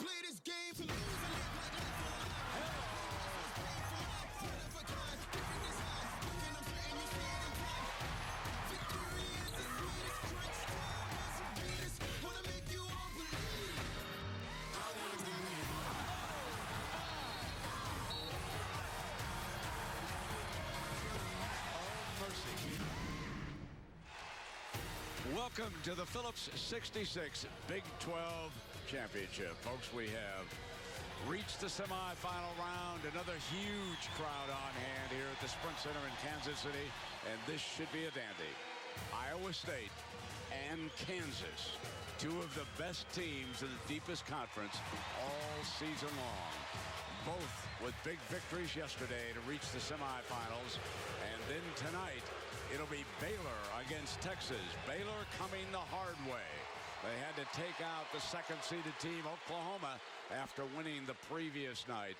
play this game to lose and live like life for life. One of a kind, giving this high. Looking, I'm certain you see it in time. Victory is the sweetest drinks. Time is the greatest. Wanna make you all believe. I want to believe. Mercy. Welcome to the Phillips 66 Big 12 Championship. Folks, we have reached the semifinal round. Another huge crowd on hand here at the Sprint Center in Kansas City. And this should be a dandy. Iowa State and Kansas, two of the best teams in the deepest conference all season long. Both with big victories yesterday to reach the semifinals. And then tonight, it'll be Baylor against Texas. Baylor coming the hard way. They had to take out the second-seeded team, Oklahoma, after winning the previous night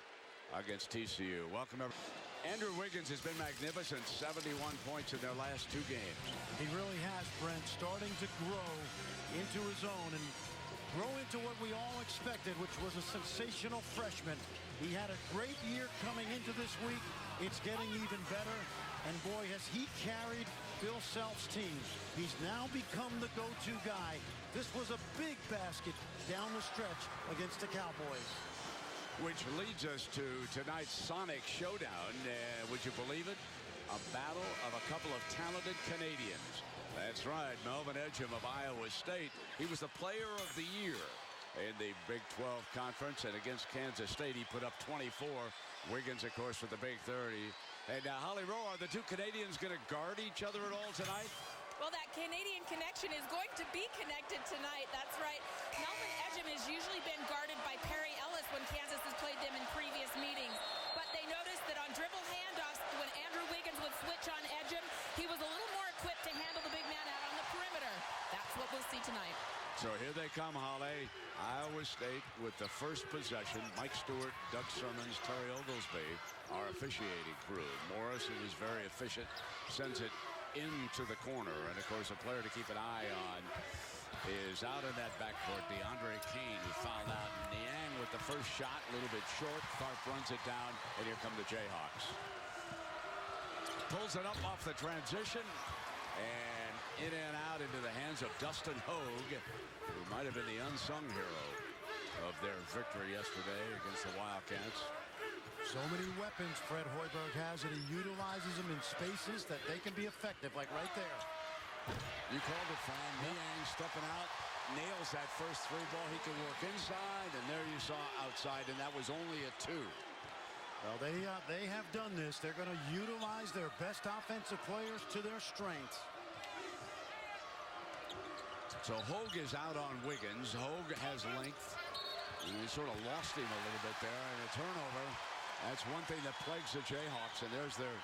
against TCU. Welcome, everyone. Andrew Wiggins has been magnificent, 71 points in their last two games. He really has, Brent, starting to grow into his own and grow into what we all expected, which was a sensational freshman. He had a great year coming into this week. It's getting even better. And boy, has he carried Bill Self's team. He's now become the go-to guy. This was a big basket down the stretch against the Cowboys. Which leads us to tonight's Sonic Showdown. Would you believe it? A battle of a couple of talented Canadians. That's right, Melvin Ejim of Iowa State. He was the player of the year in the Big 12 Conference, and against Kansas State, he put up 24. Wiggins, of course, with the big 30. And Holly Rowe, are the two Canadians going to guard each other at all tonight? Well, that Canadian connection is going to be connected tonight. That's right. Melvin Ejim has usually been guarded by Perry Ellis when Kansas has played them in previous meetings. But they noticed that on dribble handoffs, when Andrew Wiggins would switch on Ejim, he was a little more equipped to handle the big man out on the perimeter. That's what we'll see tonight. So here they come, Holly. Iowa State with the first possession. Mike Stewart, Doug Sermons, Terry Oglesby, our officiating crew. Morris, who is very efficient, sends it into the corner. And, of course, a player to keep an eye on is out in that backcourt, DeAndre Kane, who fouled out. Niang with the first shot, a little bit short. Tharp runs it down, and here come the Jayhawks. Pulls it up off the transition. And in and out into the hands of Dustin Hogue, who might have been the unsung hero of their victory yesterday against the Wildcats. So many weapons Fred Hoiberg has, and he utilizes them in spaces that they can be effective, like right there. You called it fine. Niang stepping out, nails that first three ball. He can work inside, and there you saw outside, and that was only a 2. Well, they have done this. They're going to utilize their best offensive players to their strengths. So Hogue is out on Wiggins. Hogue has length. And he sort of lost him a little bit there. And a turnover. That's one thing that plagues the Jayhawks. And there's their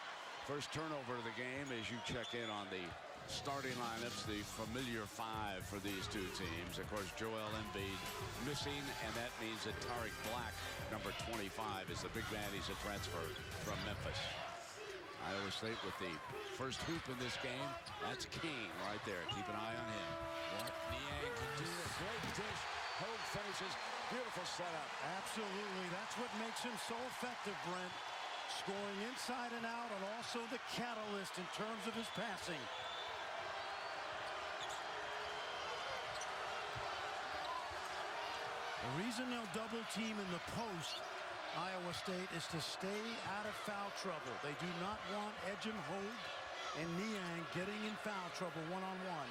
first turnover of the game as you check in on the starting lineups, the familiar 5 for these two teams. Of course, Joel Embiid missing, and that means that Tariq Black, number 25, is the big man. He's a transfer from Memphis. Iowa State with the first hoop in this game. That's Kane right there. Keep an eye on him. What Niang can do. A great dish. Hogue finishes. Beautiful setup. Absolutely. That's what makes him so effective, Brent. Scoring inside and out, and also the catalyst in terms of his passing. The reason they'll double team in the post, Iowa State, is to stay out of foul trouble. They do not want Ejim, Hogue, and Niang getting in foul trouble one-on-one.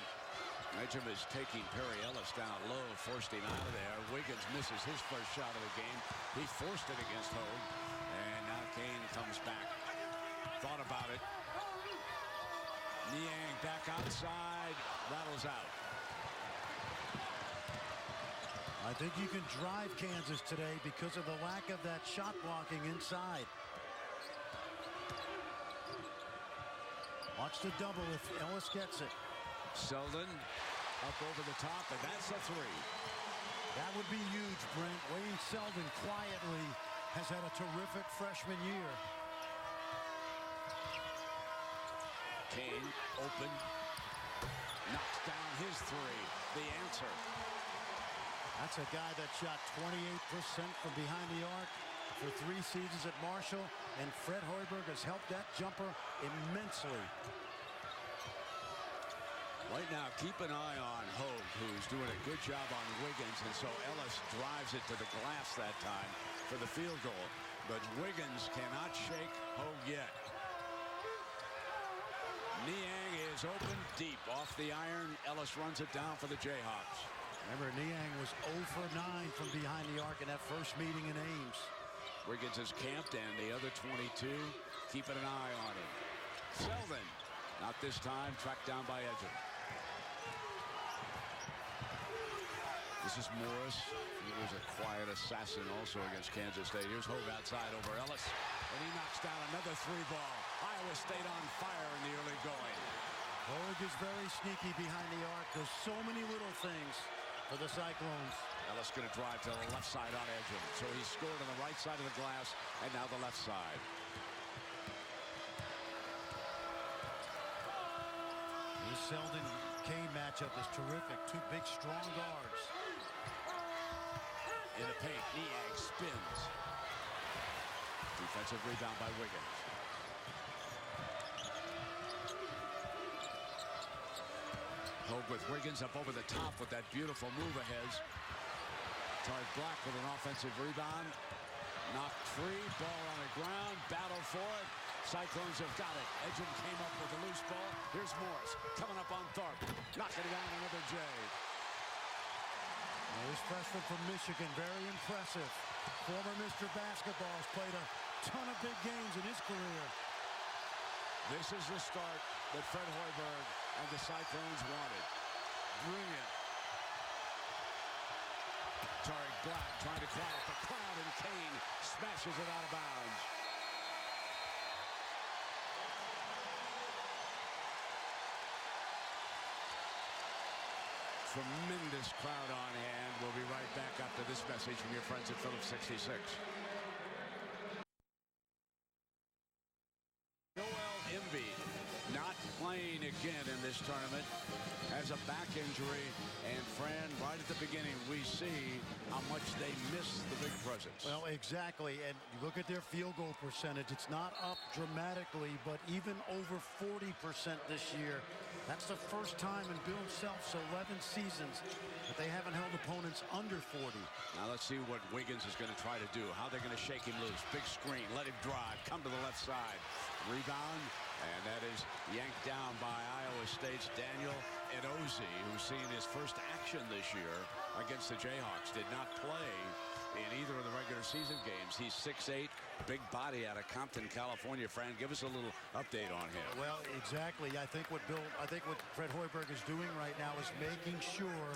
Ejim is taking Perry Ellis down low, forced him out of there. Wiggins misses his first shot of the game. He forced it against Hogue. And now Kane comes back. Thought about it. Niang back outside. Rattles out. I think you can drive Kansas today because of the lack of that shot blocking inside. Watch the double if Ellis gets it. Selden up over the top, and that's a 3. That would be huge, Brent. Wayne Selden quietly has had a terrific freshman year. Kane open. Knocks down his 3. The answer. That's a guy that shot 28% from behind the arc for 3 seasons at Marshall, and Fred Hoiberg has helped that jumper immensely. Right now, keep an eye on Hogue, who's doing a good job on Wiggins, and so Ellis drives it to the glass that time for the field goal. But Wiggins cannot shake Hogue yet. Niang is open deep off the iron. Ellis runs it down for the Jayhawks. Remember, Niang was 0 for 9 from behind the arc in that first meeting in Ames. Wiggins is camped, and the other 22 keeping an eye on him. Selden, not this time, tracked down by Edgem. This is Morris. He was a quiet assassin also against Kansas State. Here's Hogue outside over Ellis, and he knocks down another 3-ball. Iowa State on fire in the early going. Hogue is very sneaky behind the arc. There's so many little things for the Cyclones. Ellis going to drive to the left side on Edgem. So he scored on the right side of the glass, and now the left side. The Selden-Kane matchup is terrific. 2 big, strong guards. In the paint, Niang spins. Defensive rebound by Wiggins. Hogue with Wiggins up over the top with that beautiful move ahead. Tarik Black with an offensive rebound. Knocked free, ball on the ground, battle for it. Cyclones have got it. Edgem came up with a loose ball. Here's Morris coming up on Tharp. Knocking down another J. This freshman from Michigan, very impressive. Former Mr. Basketball, has played a ton of big games in his career. This is the start that Fred Hoiberg and the Cyclones wanted. Brilliant. Tarik Black trying to quiet the crowd, and Kane smashes it out of bounds. Tremendous crowd on hand. We'll be right back after this message from your friends at Phillips 66. Joel Embiid not playing again in this tournament. Has a back injury, and Fran, right at the beginning, we see how much they miss the big presence. Well, exactly, and you look at their field goal percentage. It's not up dramatically, but even over 40% this year. That's the first time in Bill Self's 11 seasons that they haven't held opponents under 40. Now let's see what Wiggins is going to try to do. How they're going to shake him loose. Big screen, let him drive, come to the left side. Rebound, and that is yanked down by Iowa State's Daniel Edozie, who's seen his first action this year against the Jayhawks. Did not play in either of the regular season games. He's 6'8", big body out of Compton, California. Fran, give us a little update on him. Well, exactly. I think what Fred Hoiberg is doing right now is making sure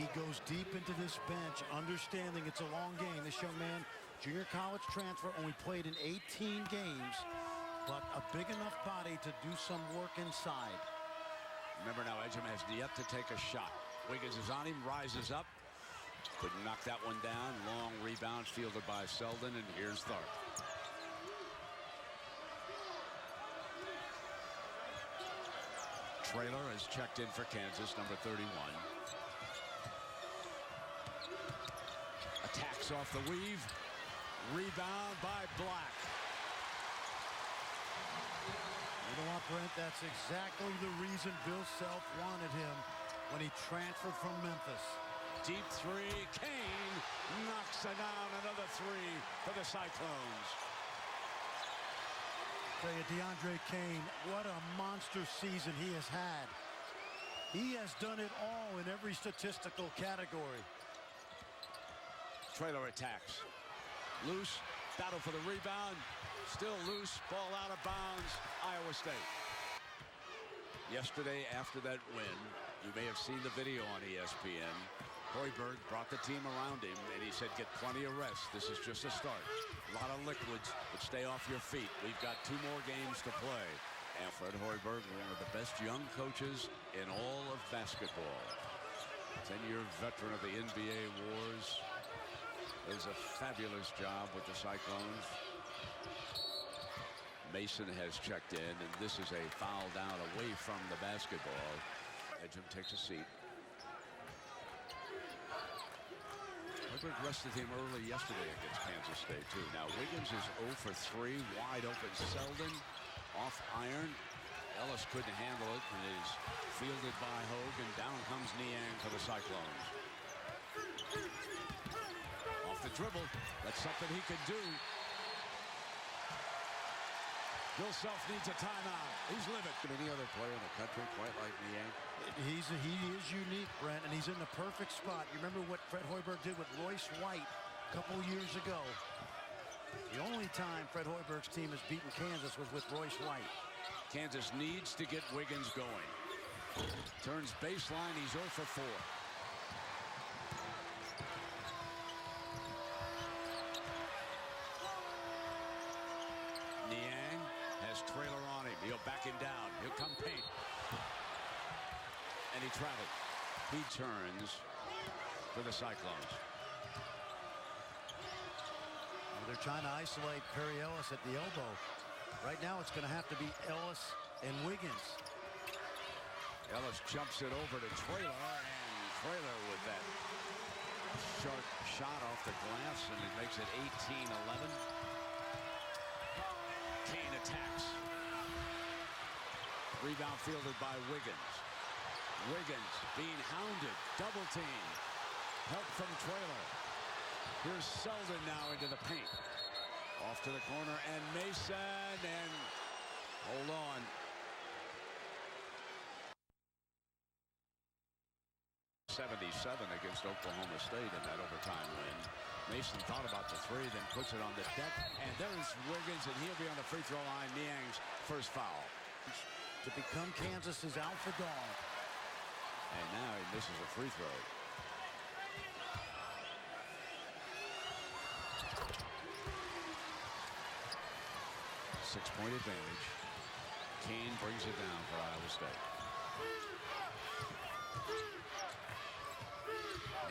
he goes deep into this bench, understanding it's a long game. This young man, junior college transfer, only played in 18 games, but a big enough body to do some work inside. Remember now, Edgem has yet to take a shot. Wiggins is on him, rises up. Couldn't knock that one down. Long rebound fielded by Selden, and here's Tharp. Traylor has checked in for Kansas, number 31. Attacks off the weave. Rebound by Black. You know what, Brent? That's exactly the reason Bill Self wanted him when he transferred from Memphis. Deep three. Kane knocks it down. Another 3 for the Cyclones. Tell you, DeAndre Kane, what a monster season he has had. He has done it all in every statistical category. Traylor attacks. Loose. Battle for the rebound. Still loose. Ball out of bounds. Iowa State. Yesterday, after that win, you may have seen the video on ESPN. Hoiberg brought the team around him, and he said, get plenty of rest. This is just a start. A lot of liquids, but stay off your feet. We've got 2 more games to play. And Fred Hoiberg, one of the best young coaches in all of basketball. 10-year veteran of the NBA wars. Does a fabulous job with the Cyclones. Mason has checked in, and this is a foul down away from the basketball. Edgem takes a seat. Hoiberg rested him early yesterday against Kansas State, too. Now, Wiggins is 0 for 3. Wide open Selden. Off iron. Ellis couldn't handle it and is fielded by Hogue. And down comes Niang for the Cyclones. Off the dribble. That's something he can do. Bill Self needs a timeout. He's livid. Any other player in the country quite like Niang? He is unique, Brent, and he's in the perfect spot. You remember what Fred Hoiberg did with Royce White a couple years ago. The only time Fred Hoiberg's team has beaten Kansas was with Royce White. Kansas needs to get Wiggins going. Turns baseline. He's 0 for 4. Niang has Traylor on him. He'll back him down. He'll come paint. And he traveled. He turns for the Cyclones. Well, they're trying to isolate Perry Ellis at the elbow. Right now, it's going to have to be Ellis and Wiggins. Ellis jumps it over to Traylor, and Traylor with that sharp shot off the glass, and it makes it 18-11. Kane attacks. Rebound fielded by Wiggins. Wiggins being hounded. Double team. Help from Traylor. Here's Selden now into the paint. Off to the corner, and Mason, and hold on. .77 against Oklahoma State in that overtime win. Mason thought about the three, then puts it on the deck, and there's Wiggins, and he'll be on the free throw line. Niang's first foul. To become Kansas's alpha dog. And now he misses a free throw. Six-point advantage. Kane brings it down for Iowa State.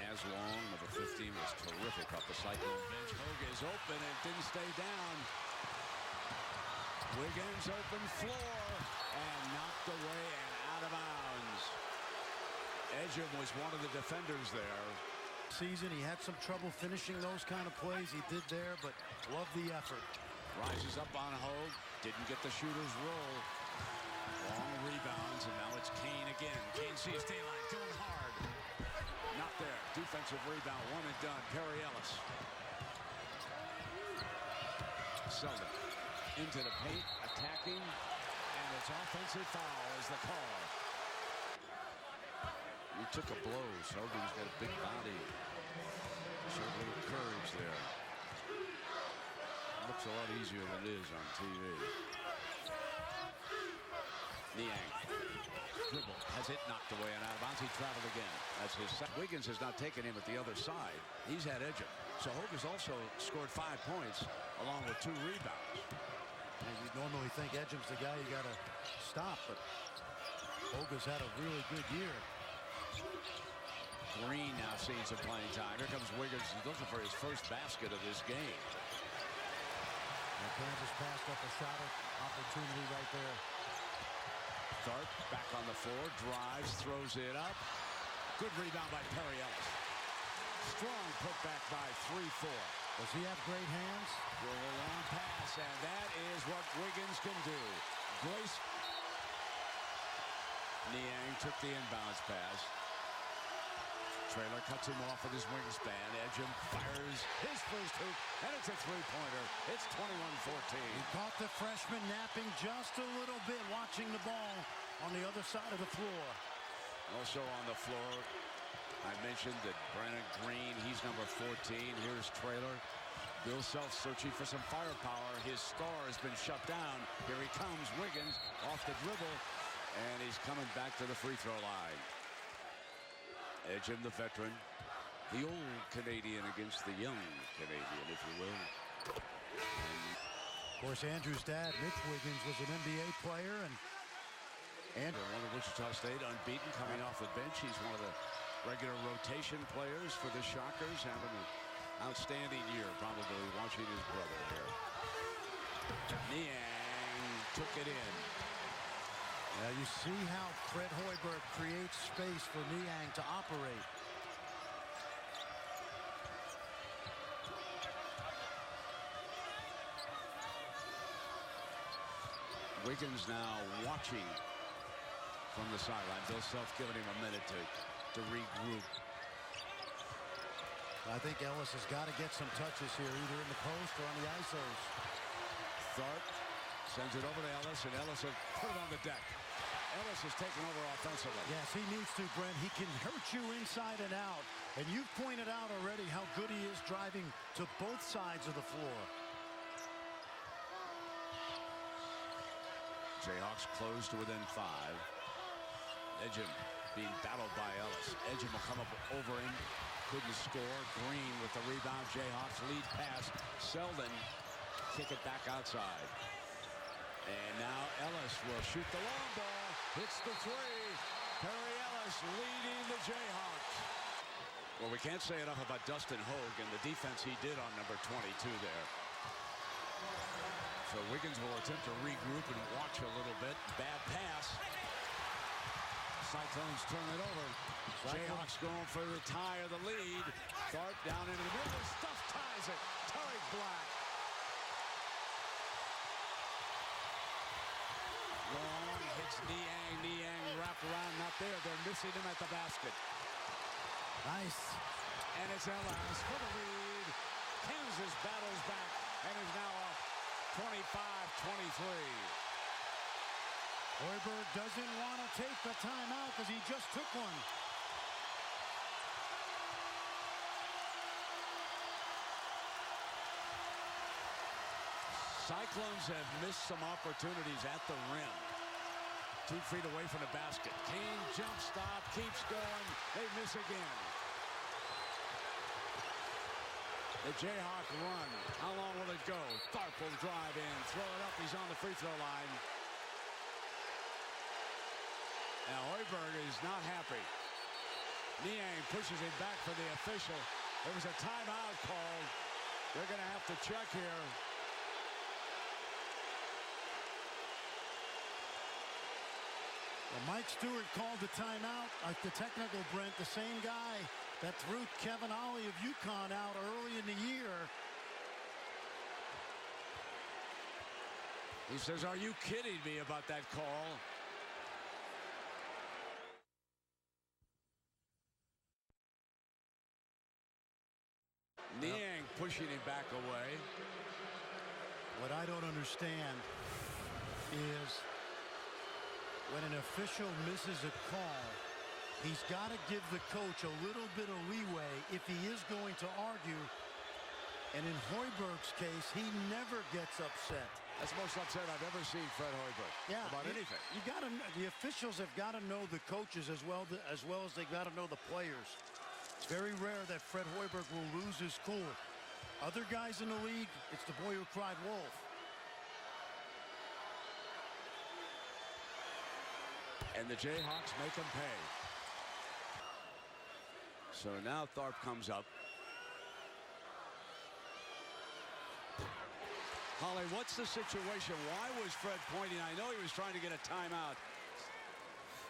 As Long, number 15, was terrific off the Cyclone bench. Hogue is open and didn't stay down. Wiggins open floor and knocked away and out of bounds. Ejim was one of the defenders there. Season, he had some trouble finishing those kind of plays. He did there, but love the effort. Rises up on Hogue. Didn't get the shooter's roll. Long rebounds, and now it's Kane again. Kane sees daylight, going hard. Not there. Defensive rebound, one and done. Perry Ellis. Selden into the paint, attacking, and it's offensive foul is the call. He took a blow. Selden's got a big body. Showed a little courage there. Looks a lot easier than it is on TV. Niang. Dribble. Has it knocked away and out of bounds. He traveled again. That's his second. Wiggins has not taken him at the other side. He's had Ejim. So Hogue has also scored 5 points along with 2 rebounds. And you'd normally think Ejim's the guy you got to stop, but Hogue has had a really good year. Green now seeing some playing time. Here comes Wiggins. He's looking for his first basket of this game. And Kansas passed up a shot opportunity right there. Tharp back on the floor, drives, throws it up. Good rebound by Perry Ellis. Strong putback by 3-4. Does he have great hands? With a long pass, and that is what Wiggins can do. Grace. Niang took the inbounds pass. Traylor cuts him off with his wingspan. Ejim fires his first hoop, and it's a three-pointer. It's 21-14. He caught the freshman napping just a little bit, watching the ball on the other side of the floor. Also on the floor, I mentioned that Brandon Green, he's number 14. Here's Traylor. Bill Self searching for some firepower. His star has been shut down. Here he comes, Wiggins off the dribble, and he's coming back to the free throw line. Ejim, the veteran, the old Canadian against the young Canadian, if you will. Of course, Andrew's dad, Mitch Wiggins, was an NBA player, and Andrew, one of Wichita State, unbeaten, coming off the bench. He's one of the regular rotation players for the Shockers, having an outstanding year, probably watching his brother here. Niang took it in. Now you see how Fred Hoiberg creates space for Niang to operate. Wiggins now watching from the sideline. Bill Self giving him a minute to regroup. I think Ellis has got to get some touches here, either in the post or on the ISOs. Tharp sends it over to Ellis, and Ellis will put it on the deck. Ellis is taking over offensively. Yes, he needs to, Brent. He can hurt you inside and out. And you've pointed out already how good he is driving to both sides of the floor. Jayhawks close to within 5. Ejim being battled by Ellis. Ejim will come up over him. Couldn't score. Green with the rebound. Jayhawks lead pass. Selden kick it back outside. And now Ellis will shoot the long ball. Hits the 3. Perry Ellis leading the Jayhawks. Well, we can't say enough about Dustin Hogue and the defense he did on number 22 there. So Wiggins will attempt to regroup and watch a little bit. Bad pass. Cyclones turn it over. Jayhawks going for the tie of the lead. Tharp down into the middle. Stuff ties it. Tariq Black. Long hits Niang. Niang wrapped around. Not there. They're missing him at the basket. Nice. And it's Ellis for the lead. Kansas battles back and is now up 25-23. Hoiberg doesn't want to take the timeout because he just took one. Cyclones have missed some opportunities at the rim. 2 feet away from the basket. Kane jump stop, keeps going. They miss again. The Jayhawk run. How long will it go? Tharp will drive in, throw it up. He's on the free throw line. Now Hoiberg is not happy. Niang pushes it back for the official. There was a timeout called. They're going to have to check here. Well, Mike Stewart called the timeout. The technical, Brent, the same guy that threw Kevin Ollie of UConn out early in the year. He says, "Are you kidding me about that call?" Niang pushing him back away. What I don't understand is when an official misses a call, he's got to give the coach a little bit of leeway if he is going to argue. And in Hoiberg's case, he never gets upset. That's the most upset I've ever seen Fred Hoiberg about anything. The officials have got to know the coaches as well as they got to know the players. It's very rare that Fred Hoiberg will lose his cool. Other guys in the league, it's the boy who cried wolf. And the Jayhawks make him pay. So now Tharp comes up. Holly, what's the situation? Why was Fred pointing? I know he was trying to get a timeout.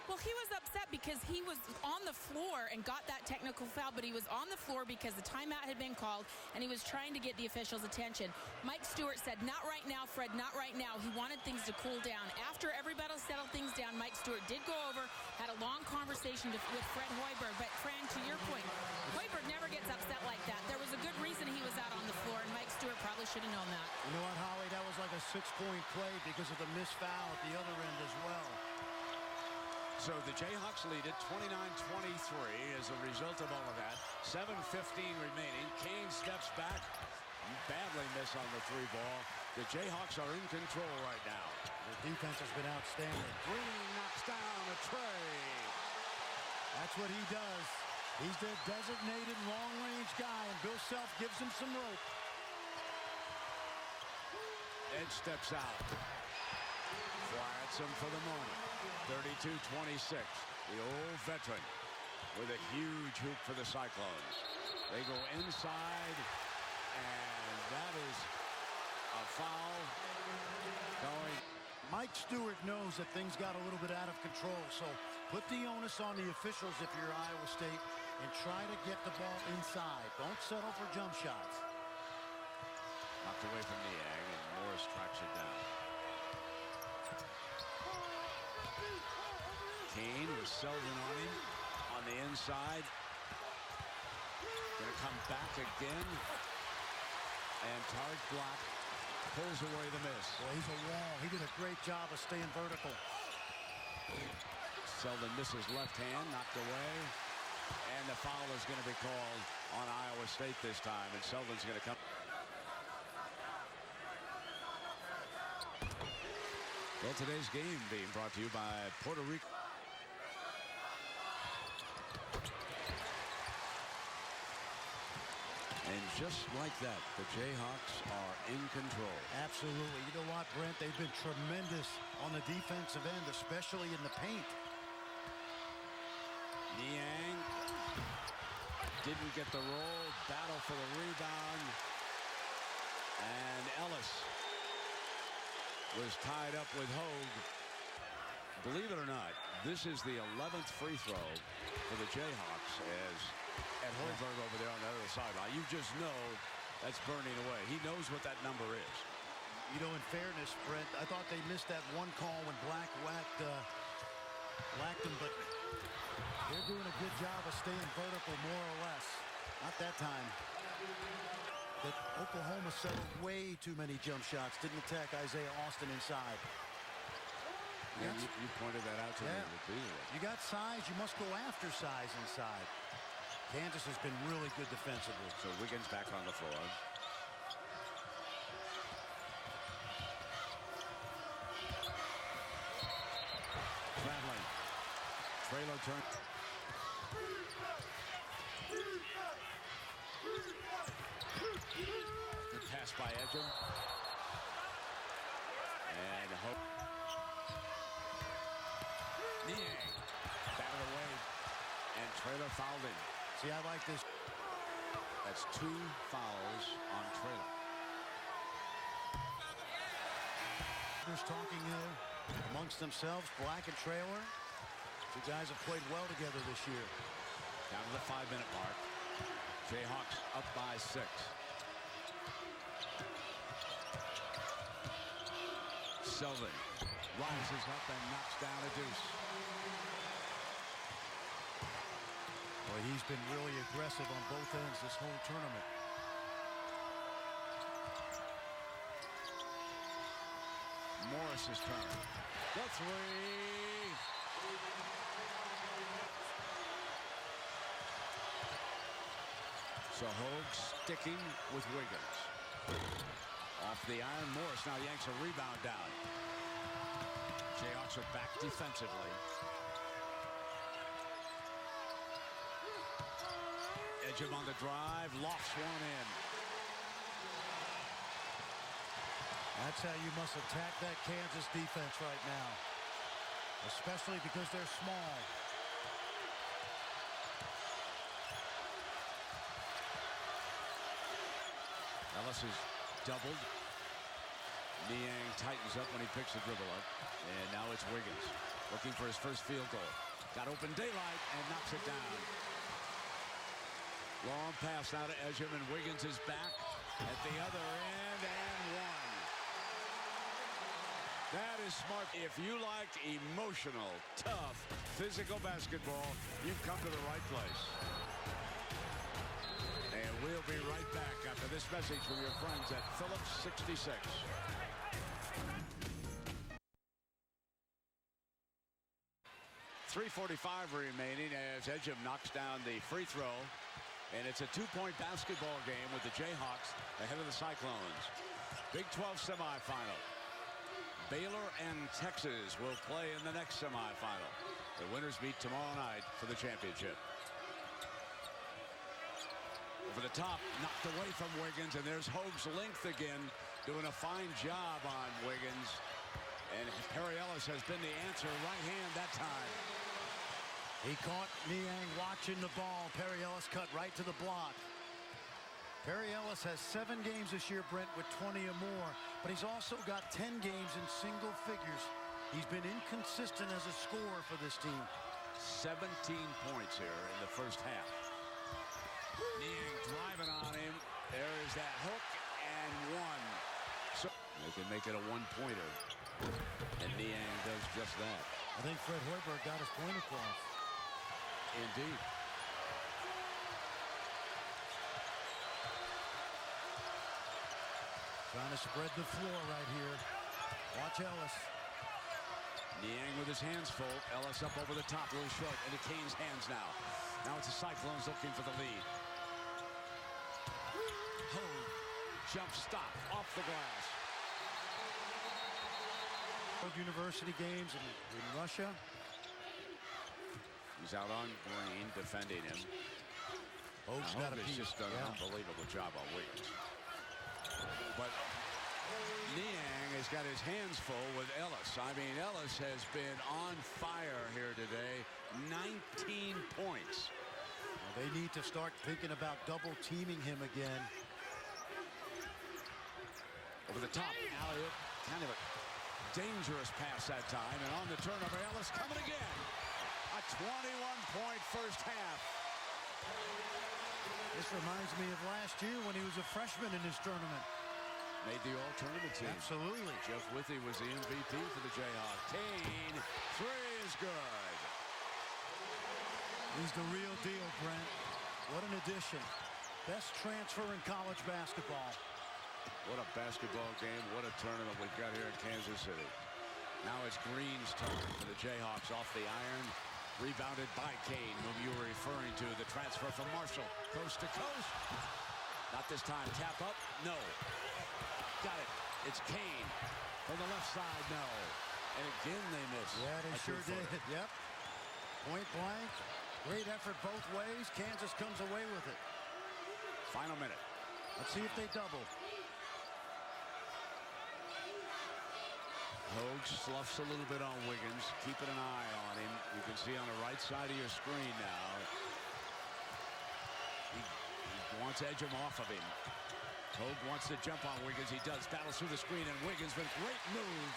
Well, he was upset because he was on the floor and got that technical foul, but he was on the floor because the timeout had been called, and he was trying to get the officials' attention. Mike Stewart said, "Not right now, Fred, not right now." He wanted things to cool down. After everybody settled things down, Mike Stewart did go over, had a long conversation with Fred Hoiberg. But, Fran, to your point, Hoiberg never gets upset like that. There was a good reason he was out on the floor, and Mike Stewart probably should have known that. You know what, Holly? That was like a 6-point play because of the missed foul at the other end as well. So the Jayhawks lead it 29-23 as a result of all of that. 7:15 remaining. Kane steps back. Badly miss on the 3-ball. The Jayhawks are in control right now. Their defense has been outstanding. Green knocks down a tray. That's what he does. He's the designated long-range guy, and Bill Self gives him some rope. Ed steps out. Quiets him for the moment. 32-26. The old veteran with a huge hoop for the Cyclones. They go inside, and that is a foul going. Mike Stewart knows that things got a little bit out of control, so put the onus on the officials if you're Iowa State and try to get the ball inside. Don't settle for jump shots. Knocked away from Niang, and Morris tracks it down. Kane with Selden on him on the inside. Going to come back again. And Tariq Black pulls away the miss. Well, he's a wall. He did a great job of staying vertical. Selden misses left hand, knocked away. And the foul is going to be called on Iowa State this time. And Selden's going to come. Well, today's game being brought to you by Puerto Rico. And just like that, the Jayhawks are in control. Absolutely. You know what, Brent? They've been tremendous on the defensive end, especially in the paint. Niang didn't get the roll. Battle for the rebound. And Ellis was tied up with Hogue. Believe it or not, this is the 11th free throw for the Jayhawks as Ed Hoiberg over there on the other sideline. You just know that's burning away. He knows what that number is. You know, in fairness, Brent, I thought they missed that one call when Black whacked him, but they're doing a good job of staying vertical, more or less. Not that time. But Oklahoma settled way too many jump shots. Didn't attack Isaiah Austin inside. Yeah, you pointed that out to me repeatedly. You got size, you must go after size inside. Kansas has been really good defensively. So Wiggins back on the floor. Traveling. Trailer turn. Good pass by Edgem. And Hope. Niang. Batted away. And Trailer fouled him. See, I like this. That's 2 fouls on Trailer. There's talking here amongst themselves, Black and Traylor. Two guys have played well together this year. Down to the 5-minute mark. Jayhawks up by 6. Selden rises up and knocks down a deuce. Boy, he's been really aggressive on both ends this whole tournament. Morris's turn. The 3. So Hogue sticking with Wiggins. Off the iron, Morris now yanks a rebound down. Jayhawks are back defensively. Edgem on the drive, lofts one in. That's how you must attack that Kansas defense right now, especially because they're small. Ellis is doubled. Niang tightens up when he picks the dribble up. And now it's Wiggins looking for his first field goal. Got open daylight and knocks it down. Long pass now to Edgem, and Wiggins is back at the other end and one. That is smart. If you liked emotional, tough, physical basketball, you've come to the right place. And we'll be right back after this message from your friends at Phillips 66. .345 remaining as Edgem knocks down the free throw. And it's a 2-point basketball game with the Jayhawks ahead of the Cyclones. Big 12 semifinal. Baylor and Texas will play in the next semifinal. The winners meet tomorrow night for the championship. Over the top, knocked away from Wiggins, and there's Hogue's length again, doing a fine job on Wiggins. And Perry Ellis has been the answer, right hand that time. He caught Niang watching the ball. Perry Ellis cut right to the block. Perry Ellis has 7 games this year, Brent, with 20 or more, but he's also got 10 games in single figures. He's been inconsistent as a scorer for this team. 17 points here in the first half. Niang driving on him. There is that hook and one. So they can make it a 1-pointer. And Niang does just that. I think Fred Hoiberg got his point across. Indeed. Trying to spread the floor right here. Watch Ellis. Niang with his hands full. Ellis up over the top, a little short, into Kane's hands now. Now it's the Cyclones looking for the lead. Hogue, jump stop, off the glass. University games in Russia. He's out on Green, defending him. Hogue's got a piece. Just done an unbelievable job on Wiggins. But Niang has got his hands full with Ellis. I mean, Ellis has been on fire here today. 19 points. Well, they need to start thinking about double teaming him again. Over the top, alley-oop, kind of a dangerous pass that time, and on the turnover, Ellis coming again. A 21-point first half. This reminds me of last year when he was a freshman in this tournament. Made the all-tournament team. Absolutely. Jeff Withey was the MVP for the Jayhawks. Kane, three is good. He's the real deal, Brent. What an addition. Best transfer in college basketball. What a basketball game. What a tournament we've got here in Kansas City. Now it's Green's turn for the Jayhawks off the iron. Rebounded by Kane, whom you were referring to. The transfer from Marshall. Coast to coast. Not this time. Tap up. No. Got it. It's Kane. From the left side. No. And again they miss. Yeah, they sure did. Yep. Point blank. Great effort both ways. Kansas comes away with it. Final minute. Let's see if they double. Hogue sloughs a little bit on Wiggins, keeping an eye on him. You can see on the right side of your screen now. He wants to edge him off of him. Hogue wants to jump on Wiggins. He does. Battles through the screen, and Wiggins with great move,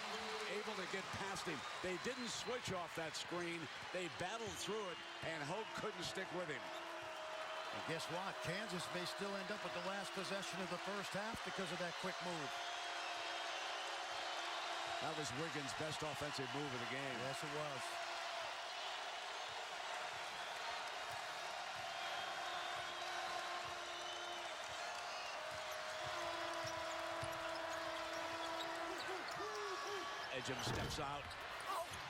able to get past him. They didn't switch off that screen. They battled through it, and Hogue couldn't stick with him. And guess what? Kansas may still end up with the last possession of the first half because of that quick move. That was Wiggins' best offensive move of the game. Yes, it was. Ejim steps out.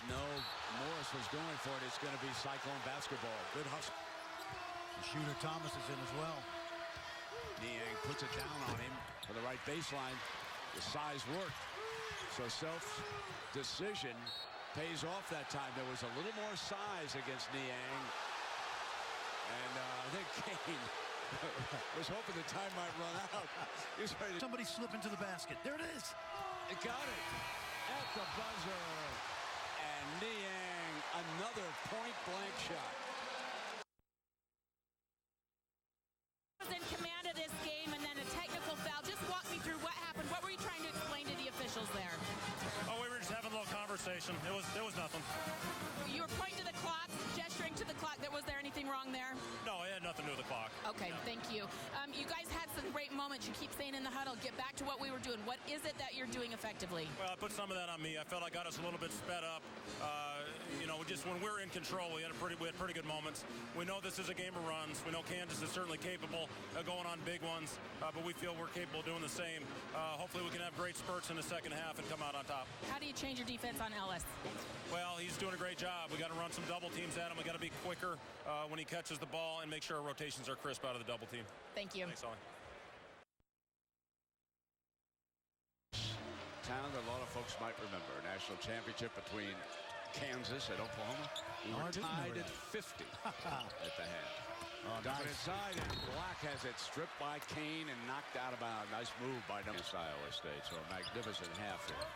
No, Morris was going for it. It's going to be Cyclone basketball. Good hustle. The shooter Thomas is in as well. Niang puts it down on him for the right baseline. The size worked. So self-decision pays off that time. There was a little more size against Niang. And I think Kane was hoping the time might run out. He's ready to... Somebody slip into the basket. There it is. It got it at the buzzer. And Niang, another point-blank shot. Was in command of this game, and then a technical foul. Just walk me through what happened. What were you trying to explain to the officials there? Oh, we were just having a little conversation. There was nothing. You were pointing to the clock, gesturing to the clock. Was there anything wrong there? No, it had nothing to do with the clock. Okay, thank you. You guys had some great moments. You keep saying in the huddle, get back to what we were doing. What is it that you're doing effectively? Well, I put some of that on me. I felt I got us a little bit sped up. Just when we're in control, we had pretty good moments. We know this is a game of runs. We know Kansas is certainly capable of going on big ones, but we feel we're capable of doing the same. Hopefully we can have great spurts in the second half and come out on top. How do you change your defense on Ellis? Well, he's doing a great job. We got to run some double teams at him. We got to be quicker when he catches the ball and make sure our rotations are crisp out of the double team. Thank you. Thanks, Ollie. Town that a lot of folks might remember. A national championship between Kansas and Oklahoma. We were tied at 50 at the half. Down inside, and Black has it stripped by Kane and knocked out of bounds. Nice move by Iowa State. So a magnificent half here.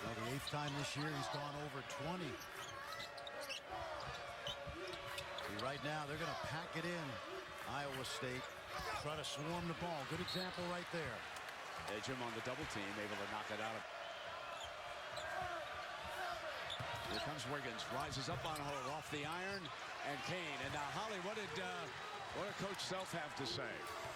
Well, the 8th time this year he's gone over 20. See, right now they're going to pack it in. Iowa State try to swarm the ball. Good example right there. Ejim on the double team, able to knock it out. Here comes Wiggins, rises up on Hogue, off the iron, and Kane. And now, Holly, what did Coach Self have to say?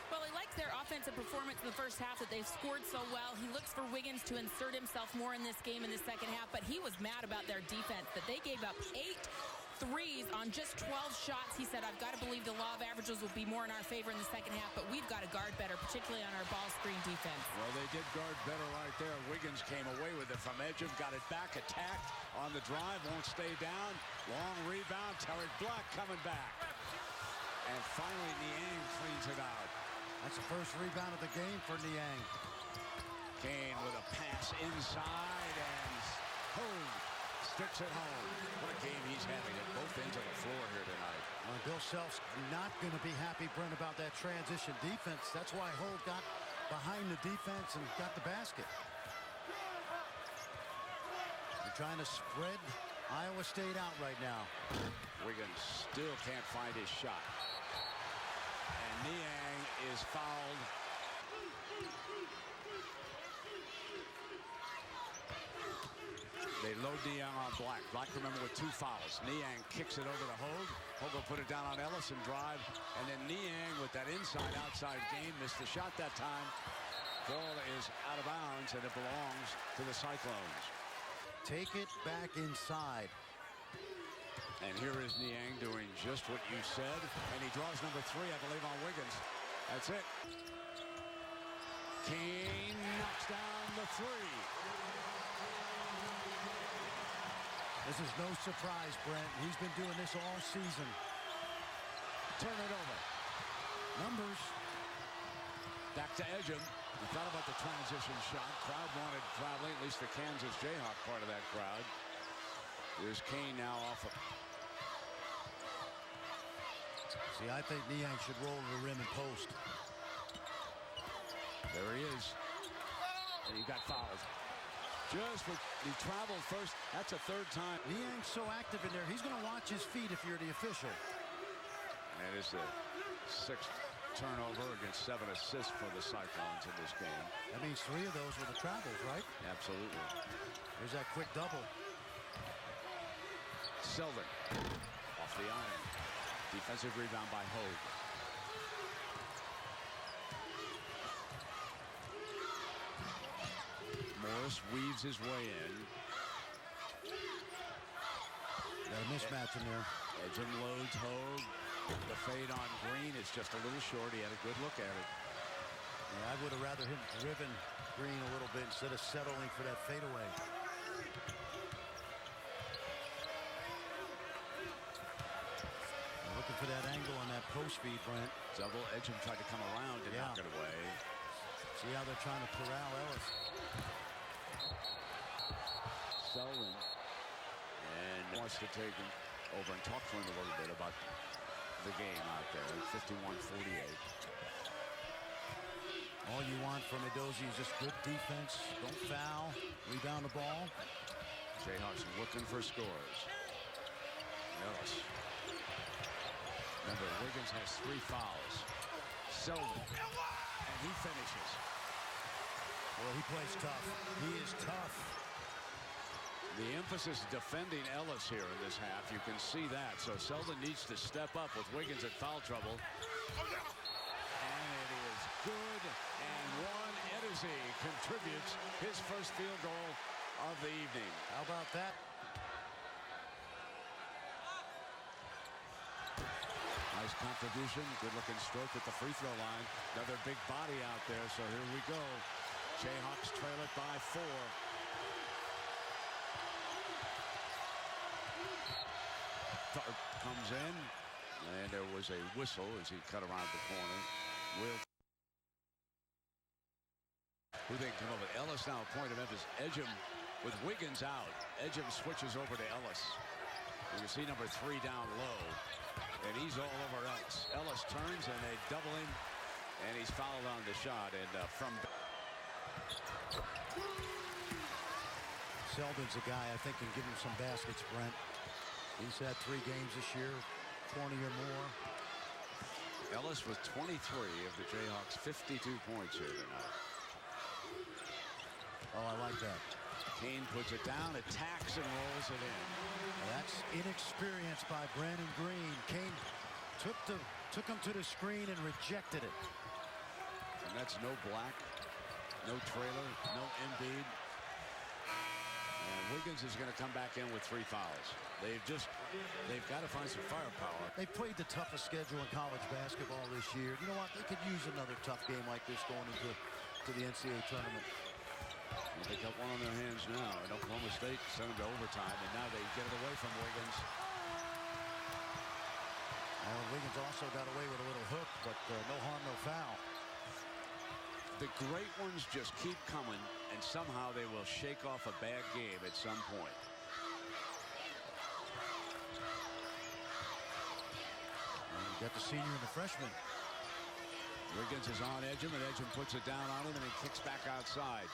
Well, he likes likes their offensive performance in the first half, that they've scored so well. He looks for Wiggins to insert himself more in this game in the second half, but he was mad about their defense, that they gave up 8 threes on just 12 shots. He said, I've got to believe the law of averages will be more in our favor in the second half, but we've got to guard better, particularly on our ball screen defense. Well, they did guard better right there. Wiggins came away with it from Ejim, got it back, attacked on the drive, won't stay down. Long rebound, Terry Black coming back. And finally, Niang cleans it out. That's the first rebound of the game for Niang. Kane with a pass inside, and Hogue sticks it home. What a game he's having at both ends of the floor here tonight. Well, Bill Self's not going to be happy, Brent, about that transition defense. That's why Hogue got behind the defense and got the basket. They're trying to spread Iowa State out right now. Wiggins still can't find his shot. And Niang is fouled. They load Niang on Black. Black, remember, with 2 fouls. Niang kicks it over to Hogue. Hogue will put it down on Ellis and drive. And then Niang with that inside-outside game missed the shot that time. Ball is out of bounds, and it belongs to the Cyclones. Take it back inside. And here is Niang doing just what you said. And he draws number 3, I believe, on Wiggins. That's it. Kane knocks down the 3. This is no surprise, Brent. He's been doing this all season. Turn it over. Numbers. Back to Ejim. He thought about the transition shot. Crowd wanted probably at least the Kansas Jayhawk part of that crowd. There's Kane now off of. See, I think Niang should roll to the rim and post. There he is. And he got fouled. Just with he traveled first. That's a 3rd time. Niang's so active in there. He's going to watch his feet if you're the official. And it's the 6th turnover against 7 assists for the Cyclones in this game. That means 3 of those were the travels, right? Absolutely. There's that quick double. Selden off the iron. Defensive rebound by Hogue. Morris weaves his way in. Got a mismatch in there. Ejim loads Hogue. The fade on Green is just a little short. He had a good look at it. Yeah, I would have rather him driven Green a little bit instead of settling for that fadeaway. Looking for that angle on that post feed, Brent. Double. Ejim tried to come around and knock it away. See how they're trying to corral Ellis. Selden and wants to take him over and talk to him a little bit about the game out there. 51-48. All you want from Edozie is just good defense. Don't foul. Rebound the ball. Jayhawks looking for scores. Ellis. Remember, Wiggins has 3 fouls. Selden. And he finishes. Well, he plays tough. He is tough. The emphasis defending Ellis here in this half. You can see that. So Selden needs to step up with Wiggins in foul trouble. And it is good. And Juan Edozie contributes his first field goal of the evening. How about that? Nice contribution. Good-looking stroke at the free throw line. Another big body out there. So here we go. Jayhawks trail it by 4. Tharp comes in, and there was a whistle as he cut around the corner. Who they come up with? Ellis now a point of emphasis. Ejim with Wiggins out. Ejim switches over to Ellis. You can see number 3 down low, and he's all over Ellis. Ellis turns, and they double him, and he's fouled on the shot. And from Selden's a guy I think can give him some baskets, Brent. He's had 3 games this year, 20 or more. Ellis with 23 of the Jayhawks' 52 points here tonight. Oh, I like that. Kane puts it down, attacks, and rolls it in. That's inexperience by Brandon Green. Kane took him to the screen and rejected it. And that's no Black, no Trailer, no Embiid. And Wiggins is going to come back in with 3 fouls. They've got to find some firepower. They played the toughest schedule in college basketball this year. You know what? They could use another tough game like this going into the NCAA tournament. Well, they got one on their hands now. And Oklahoma State sent them to overtime, and now they get it away from Wiggins. Wiggins also got away with a little hook, but no harm, no foul. The great ones just keep coming, and somehow they will shake off a bad game at some point. You got the senior and the freshman. Wiggins is on Edgem, and Edgem puts it down on him, and he kicks back outside.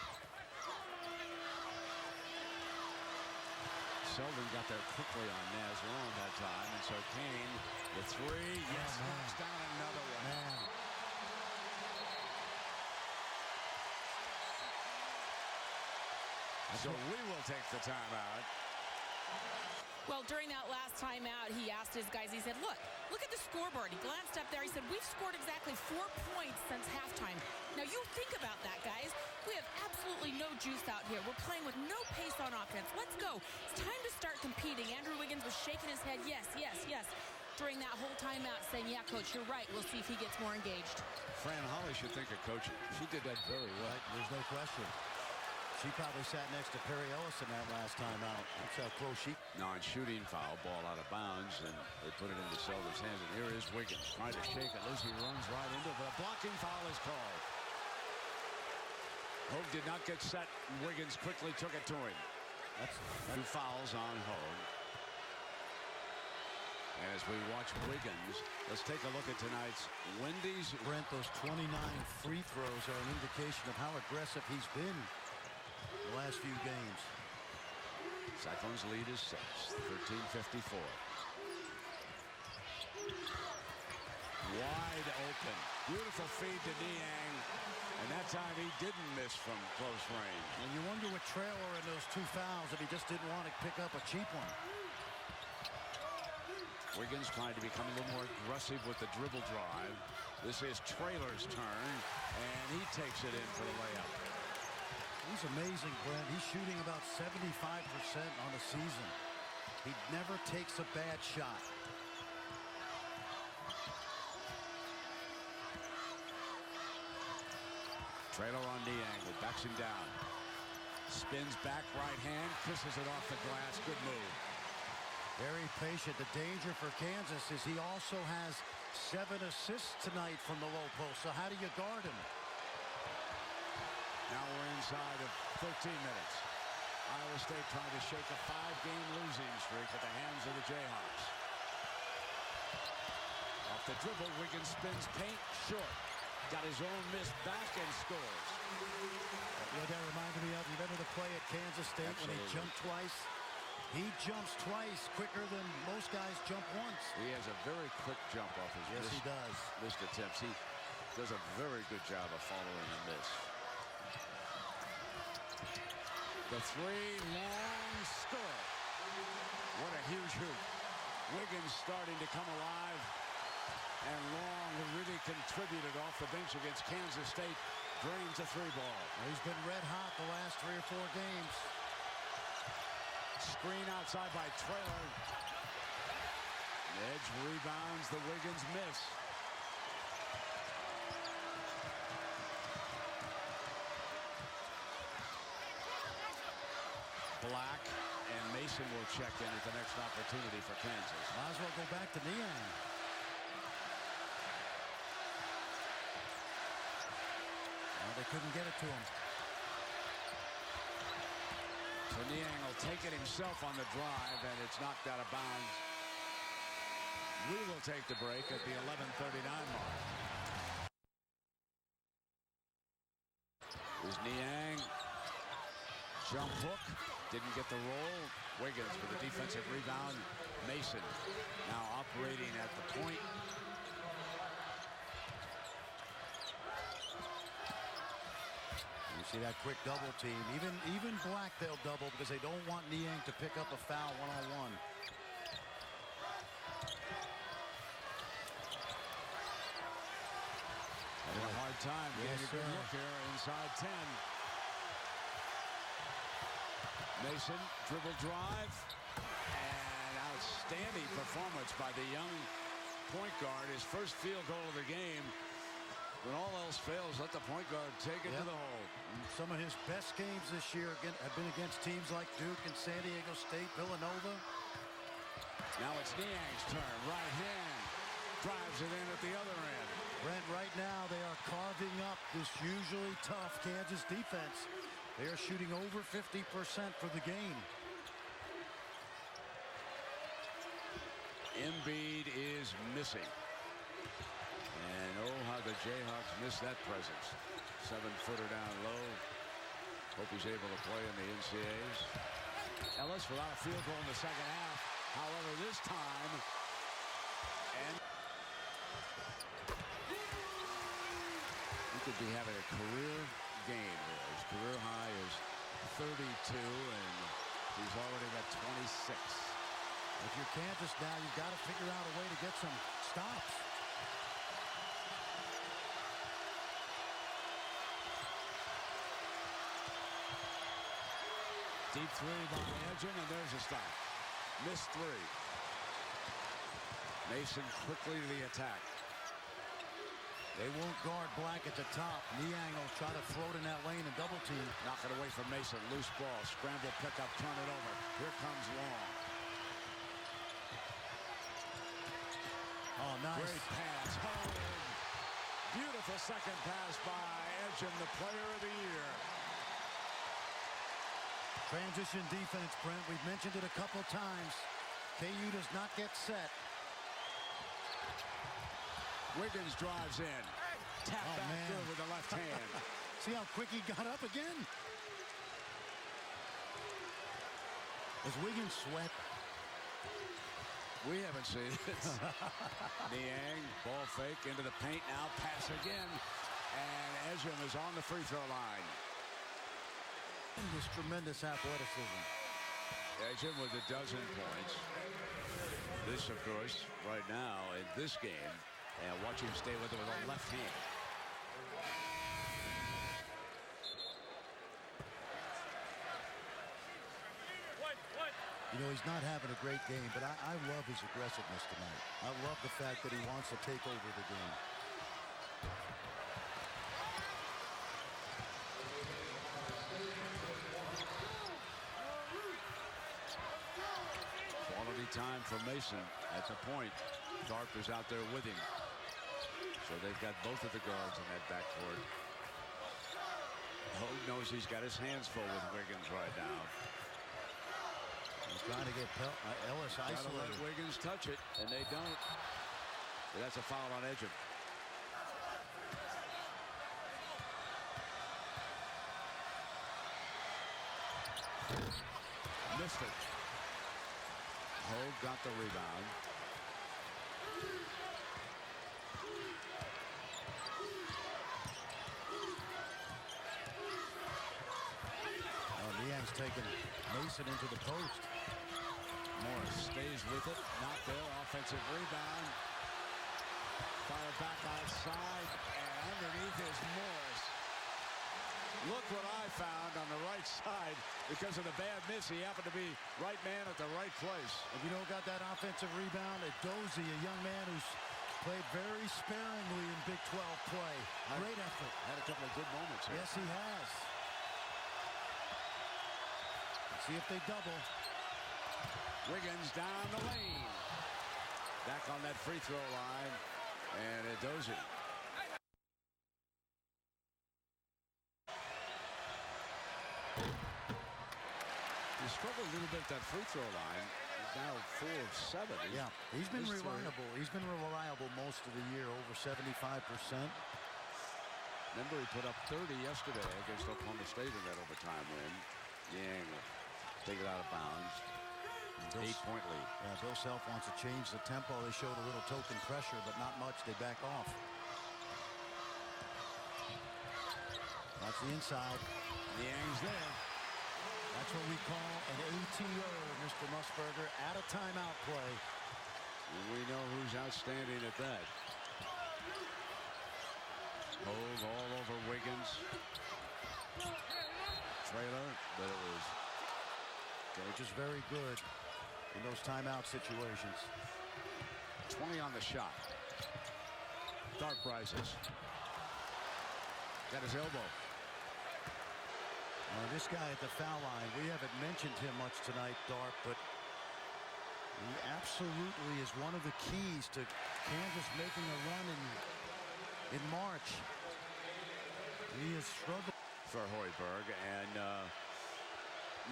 Selden got there quickly on Naz Long that time, and so Kane, the 3, yes, knocks down another one. Man. So we will take the timeout. Well, during that last timeout, he asked his guys, he said, look at the scoreboard. He glanced up there. He said, we've scored exactly 4 points since halftime. Now, you think about that, guys. We have absolutely no juice out here. We're playing with no pace on offense. Let's go. It's time to start competing. Andrew Wiggins was shaking his head, yes, yes, yes, during that whole timeout, saying, yeah, Coach, you're right. We'll see if he gets more engaged. Fran Holly should think of coaching. She did that very well. There's no question. She probably sat next to Perry Ellis in that last time out. That's how close she... Non-shooting foul, ball out of bounds, and they put it into Selden's hands. And here is Wiggins trying to shake it loose. He runs right into it, but a blocking foul is called. Hogue did not get set, and Wiggins quickly took it to him. That's 2 fouls on Hogue. And as we watch Wiggins, let's take a look at tonight's Wendy's. Brent, those 29 free throws are an indication of how aggressive he's been the last few games. Cyclones lead is 6, 13:54. Wide open. Beautiful feed to Niang. And that time he didn't miss from close range. And you wonder with Traylor in those 2 fouls if he just didn't want to pick up a cheap one. Wiggins trying to become a little more aggressive with the dribble drive. This is Traylor's turn, and he takes it in for the layup. He's amazing, Brent. He's shooting about 75% on the season. He never takes a bad shot. Traylor on Niang, who backs him down. Spins back, right hand, kisses it off the glass. Good move. Very patient. The danger for Kansas is he also has 7 assists tonight from the low post. So how do you guard him? Now we're inside of 13 minutes. Iowa State trying to shake a 5-game losing streak at the hands of the Jayhawks. Off the dribble, Wiggins spins paint short. Got his own miss back and scores. You know, that reminded me of, you remember the play at Kansas State when he jumped twice? He jumps twice quicker than most guys jump once. He has a very quick jump off his he does. missed attempts. He does a very good job of following a miss. The 3, long score. What a huge hoop. Wiggins starting to come alive. And Long, who really contributed off the bench against Kansas State, drains a 3-ball. He's been red hot the last 3 or 4 games. Screen outside by Traylor. Edge rebounds the Wiggins miss. Black and Mason will check in at the next opportunity for Kansas. Might as well go back to Niang. Well, they couldn't get it to him. So Niang will take it himself on the drive, and it's knocked out of bounds. We will take the break at the 11:39 mark. Here's Niang. Jump hook. Didn't get the roll. Wiggins with a defensive rebound. Mason now operating at the point. You see that quick double team. Even Black they'll double because they don't want Niang to pick up a foul one-on-one. And a hard hard time Yes, getting a good sir. look here inside 10. Mason, dribble drive, and outstanding performance by the young point guard. His first field goal of the game. When all else fails, let the point guard take it to the hole. Some of his best games this year have been against teams like Duke and San Diego State, Villanova. Now it's Niang's turn. Right hand. Drives it in at the other end. Brent, right now they are carving up this usually tough Kansas defense. They are shooting over 50% for the game. Embiid is missing. And oh, how the Jayhawks missed that presence. 7-footer down low. Hope he's able to play in the NCAAs. Ellis without a field goal in the second half. However, this time, and he could be having a career game here. His career high is 32, and he's already got 26. If you're Kansas now, you've got to figure out a way to get some stops. Deep three by Edgen, and there's a stop. Missed three. Mason quickly to the attack. They won't guard Black at the top. Niang will try to float in that lane and double team. Knock it away from Mason. Loose ball. Scramble pickup. Turn it over. Here comes Long. Oh, nice. Great pass. Home. Beautiful second pass by Edgen, the player of the year. Transition defense, Brent. We've mentioned it a couple times. KU does not get set. Wiggins drives in. Tap back through with the left hand. See how quick he got up again? Does Wiggins sweat? We haven't seen it. Niang, ball fake into the paint now. Pass again. And Edgen is on the free throw line. This tremendous athleticism. Edgen with a dozen points. This, of course, right now in this game. And watch him stay with it with a left hand. You know, he's not having a great game, but I love his aggressiveness tonight. I love the fact that he wants to take over the game. Quality time for Mason at the point. Sharper's out there with him. So they've got both of the guards in that backcourt. Hogue knows he's got his hands full with Wiggins right now. He's trying to get Ellis Gotta isolated. let Wiggins touch it, and they don't. But that's a foul on Edgen. Missed it. Hogue got the rebound. Niang's taking Mason into the post. Morris stays with it. Not there. Offensive rebound. Fire back outside. And underneath is Morris. Look what I found on the right side. Because of the bad miss, he happened to be right man at the right place. And you know who got that offensive rebound? Dozie, a young man who's played very sparingly in Big 12 play. Great effort. Had a couple of good moments here. Yes, he has. Let's see if they double. Wiggins down the lane. Back on that free throw line. And Dozie. He struggled a little bit at that free throw line. He's now 4 of 7. Yeah, he's been missed three. reliable. He's been reliable most of the year, over 75%. Remember, he put up 30 yesterday against Oklahoma State in that overtime win. Niang will take it out of bounds. 8-point lead. Yeah, Bill Self wants to change the tempo. They showed a little token pressure, but not much. They back off. That's the inside. Niang's there. That's what we call an ATO, Mr. Musburger, at a timeout play. And we know who's outstanding at that. Hove all over Wiggins. Trailer, but it was They're just very good in those timeout situations. 20 on the shot. Dark rises. Got his elbow. This guy at the foul line, we haven't mentioned him much tonight, Dark, but he absolutely is one of the keys to Kansas making a run in March. He has struggled For Hoiberg, and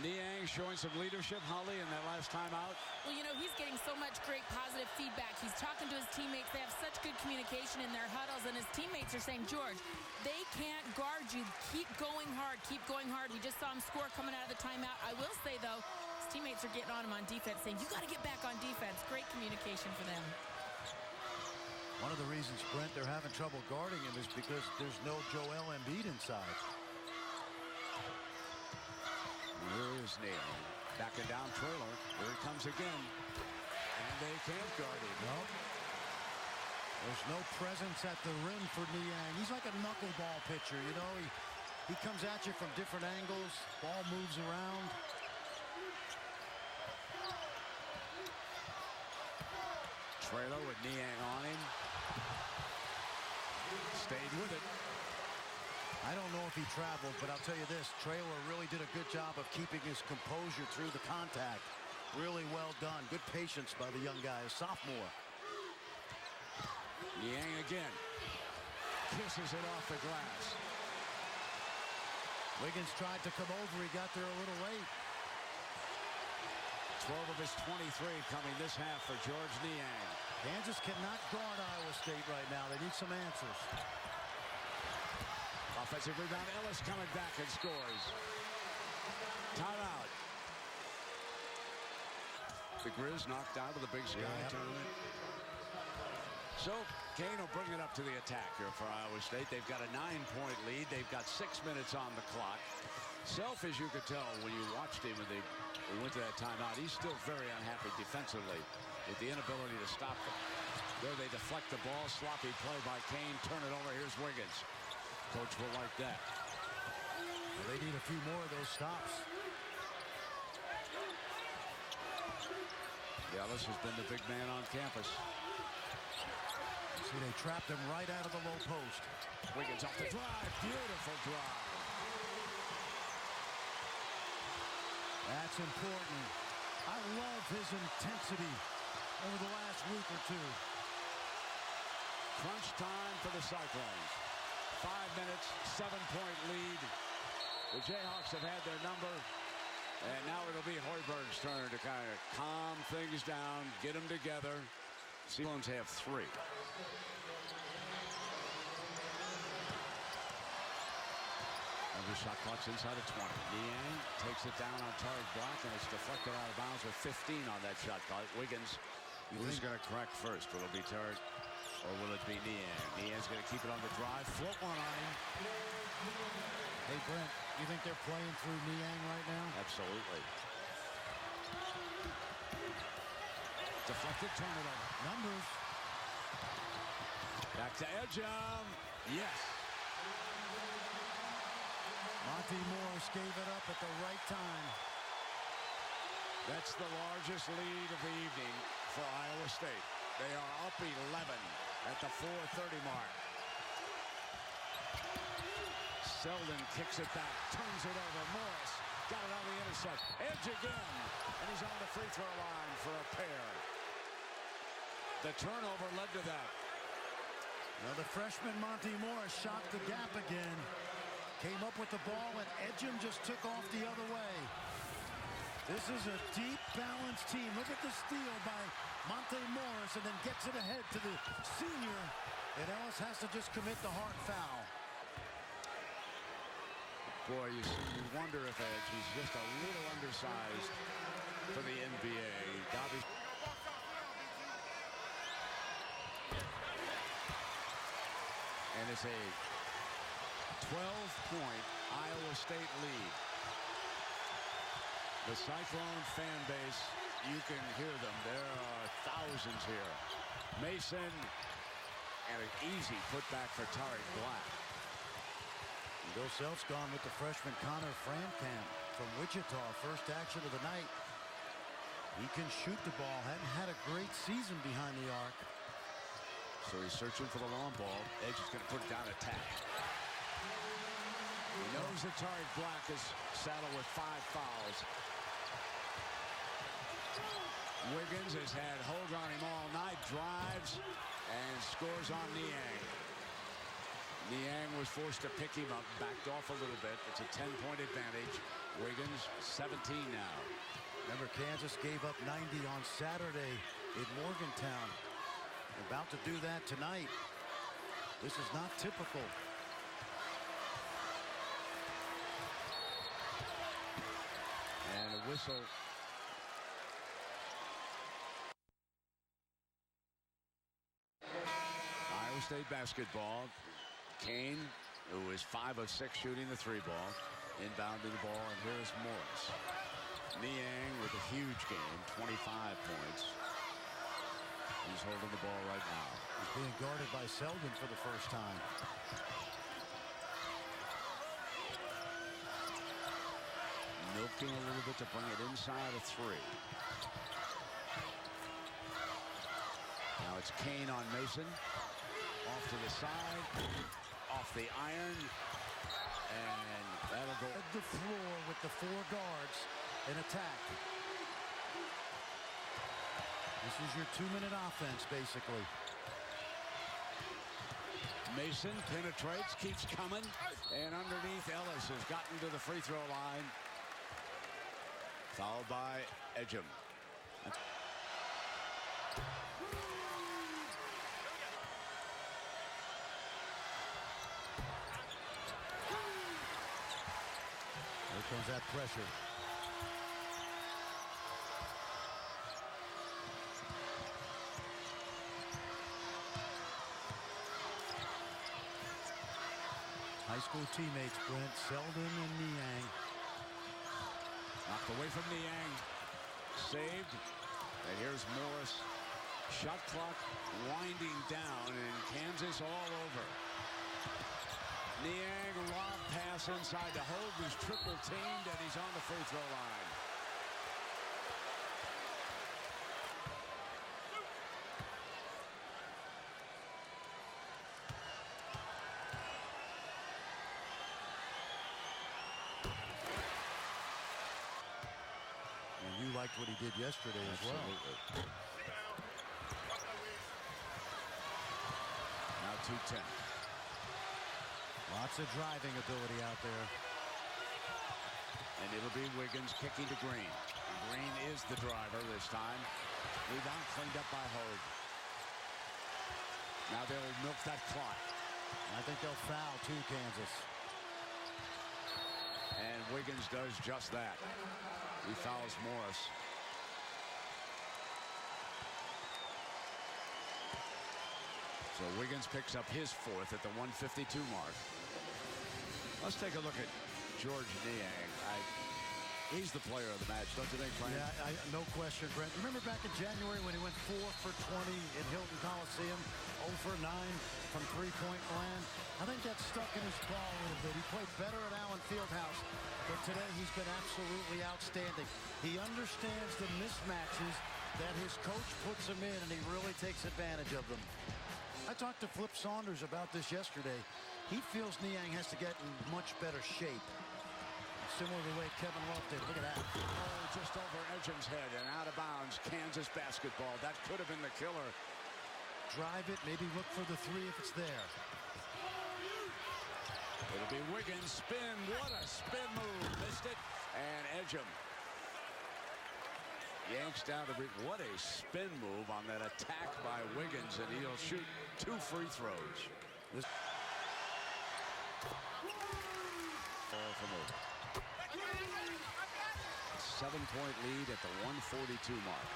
Niang showing some leadership, Holly, in that last timeout. Well, you know, he's getting so much great positive feedback. He's talking to his teammates. They have such good communication in their huddles, and his teammates are saying, George, they can't guard you. Keep going hard. Keep going hard. We just saw him score coming out of the timeout. I will say, though, his teammates are getting on him on defense, saying, you got to get back on defense. Great communication for them. One of the reasons, Brent, they're having trouble guarding him is because there's no Joel Embiid inside. Here's Neal. Backing down Trailer. Here he comes again. And they can't guard him. Nope. There's no presence at the rim for Niang. He's like a knuckleball pitcher, you know. He comes at you from different angles. Ball moves around. Trailer with Niang on him. Stayed with it. I don't know if he traveled, but I'll tell you this. Traylor really did a good job of keeping his composure through the contact. Really well done. Good patience by the young guy, a sophomore. Niang again. Kisses it off the glass. Wiggins tried to come over. He got there a little late. 12 of his 23 coming this half for George Niang. Kansas cannot guard Iowa State right now. They need some answers. Offensive rebound. Ellis coming back and scores. Timeout. The Grizz knocked out of the Big Sky tournament. So Kane will bring it up to the attack here for Iowa State. They've got a 9-point lead. They've got 6 minutes on the clock. Self, as you could tell when you watched him and they went to that timeout, he's still very unhappy defensively with the inability to stop them. There they deflect the ball. Sloppy play by Kane. Turn it over. Here's Wiggins. Coach will like that. Well, they need a few more of those stops. Ellis has been the big man on campus. See, they trapped him right out of the low post. Wiggins off the drive. Beautiful drive. That's important. I love his intensity over the last week or two. Crunch time for the Cyclones. 5 minutes, 7-point lead. The Jayhawks have had their number. And now it'll be Hoiberg's turn to kind of calm things down, get them together. Cyclones have 3. Another shot clock's inside of 20. Niang takes it down on Tariq Black, and it's deflected out of bounds with 15 on that shot clock. Wiggins, who's going to crack first? Will it be Tariq or will it be Niang? Niang's going to keep it on the drive. Float one on him. Hey, Brent, you think they're playing through Niang right now? Absolutely. Deflected, turn it over. Numbers. Back to Ejim. Yes. Monty Morris gave it up at the right time. That's the largest lead of the evening for Iowa State. They are up 11 at the 4:30 mark. Selden kicks it back, turns it over. Morris got it on the intercept. Edge again, and he's on the free throw line for a pair. The turnover led to that. Now the freshman Monty Morris shot the gap again. Came up with the ball, and Ejim just took off the other way. This is a deep, balanced team. Look at the steal by Monte Morris, and then gets it ahead to the senior. And Ellis has to just commit the hard foul. Boy, you wonder if Edge is just a little undersized for the NBA. Dobby. And it's a 12-point Iowa State lead. The Cyclone fan base, you can hear them. There are thousands here. Mason And an easy putback for Tariq Black. Bill Self's gone with the freshman Connor Frankamp from Wichita. First action of the night. He can shoot the ball. Hadn't had a great season behind the arc. So he's searching for the long ball. Edge is going to put it down attack. He knows that Tariq Black is saddled with 5 fouls. Wiggins has had Hogue on him all night. Drives and scores on Niang. Niang was forced to pick him up. Backed off a little bit. It's a 10-point advantage. Wiggins 17 now. Remember, Kansas gave up 90 on Saturday in Morgantown. About to do that tonight. This is not typical. And a whistle. Iowa State basketball. Kane, who is 5 of 6 shooting the 3-ball, inbounding the ball, and here's Morris. Niang with a huge game, 25 points. He's holding the ball right now. He's being guarded by Selden for the first time. Milking a little bit to bring it inside a 3. Now it's Kane on Mason. Off to the side. Off the iron. And that'll go. At the floor with the 4 guards in attack. This is your 2-minute offense, basically. Mason penetrates, keeps coming, and underneath Ellis has gotten to the free throw line. Fouled by Ejim. Here comes that pressure. High school teammates, Brent, Selden and Niang. Knocked away from Niang. Saved. And here's Morris. Shot clock winding down, and Kansas all over. Niang, lob pass inside to Hogue, who's triple teamed, and he's on the free throw line. And you liked what he did yesterday as well. Now 2-10. Lots of driving ability out there. And it'll be Wiggins kicking to Green. Green is the driver this time. Rebound cleaned up by Hogue. Now they'll milk that clock. I think they'll foul too, Kansas. And Wiggins does just that. He fouls Morris. So Wiggins picks up his 4th at the 1:52 mark. Let's take a look at George Niang. He's the player of the match, don't you think, Frank? Yeah, no question, Brent. Remember back in January when he went 4 for 20 in Hilton Coliseum, 0 for 9 from three-point land? I think that stuck in his craw a little bit. He played better at Allen Fieldhouse, but today he's been absolutely outstanding. He understands the mismatches that his coach puts him in, and he really takes advantage of them. I talked to Flip Saunders about this yesterday. He feels Niang has to get in much better shape. Similar to the way Kevin Love did. Look at that. Oh, just over Ejim's head and out of bounds. Kansas basketball. That could have been the killer. Drive it, maybe look for the 3 if it's there. It'll be Wiggins. Spin. What a spin move. Missed it. And Ejim yanks down the break. What a spin move on that attack by Wiggins, and he'll shoot 2 free throws. This ball from over. 7-point lead at the 1:42 mark.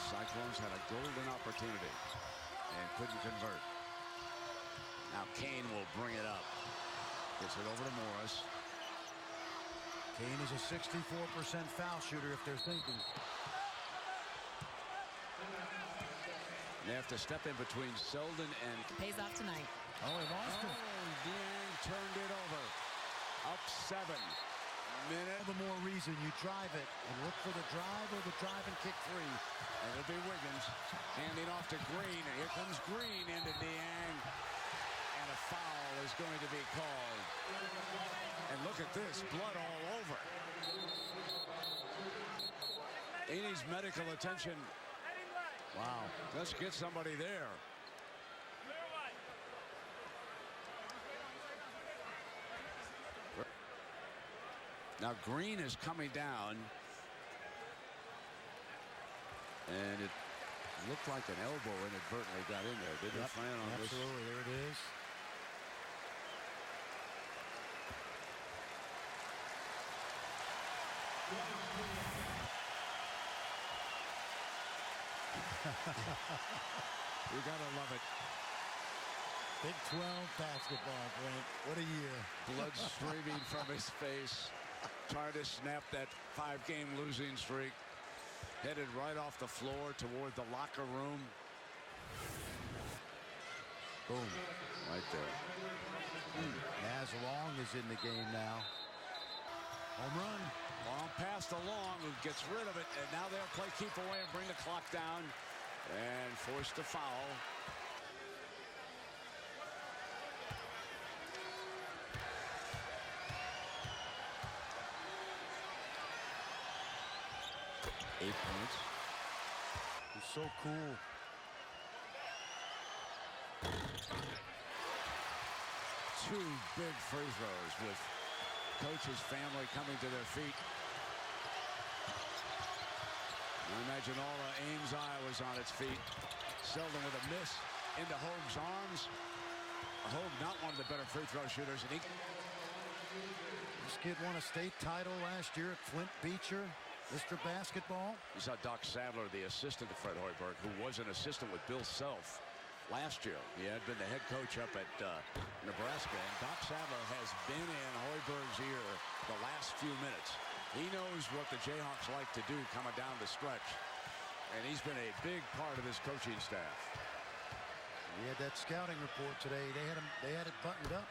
Cyclones had a golden opportunity and couldn't convert. Now Kane will bring it up. Gets it over to Morris. Kane is a 64% foul shooter if they're thinking. They have to step in between Selden and... Pays off tonight. Oh, he lost it. Niang turned it over. Up 7. Minute. The more reason you drive it and look for the drive or the drive and kick 3. And it'll be Wiggins handing off to Green. Here comes Green into Niang. And a foul is going to be called. And look at this, blood all over. He needs medical attention. Wow. Let's get somebody there. Now Green is coming down. And it looked like an elbow inadvertently got in there. Didn't it, Fran, on this? Absolutely, there it is. You gotta love it. Big 12 basketball, Brent. What a year. Blood streaming from his face. Trying to snap that 5-game losing streak. Headed right off the floor toward the locker room. Boom. Right there. Naz Long is in the game now. Home run. Long pass to Long, who gets rid of it. And now they'll play keep away and bring the clock down. And force the foul. Eight points. He's so cool. Two big free throws with coach's family coming to their feet. I imagine all of Ames, Iowa's on its feet. Selden with a miss into Hoag's arms. Hoag, not one of the better free throw shooters. And This kid won a state title last year at Flint Beecher. Mr. Basketball. You saw Doc Sadler, the assistant to Fred Hoiberg, who was an assistant with Bill Self last year. He had been the head coach up at Nebraska. And Doc Sadler has been in Hoiberg's ear the last few minutes. He knows what the Jayhawks like to do coming down the stretch. And he's been a big part of this coaching staff. We had that scouting report today. They had it buttoned up.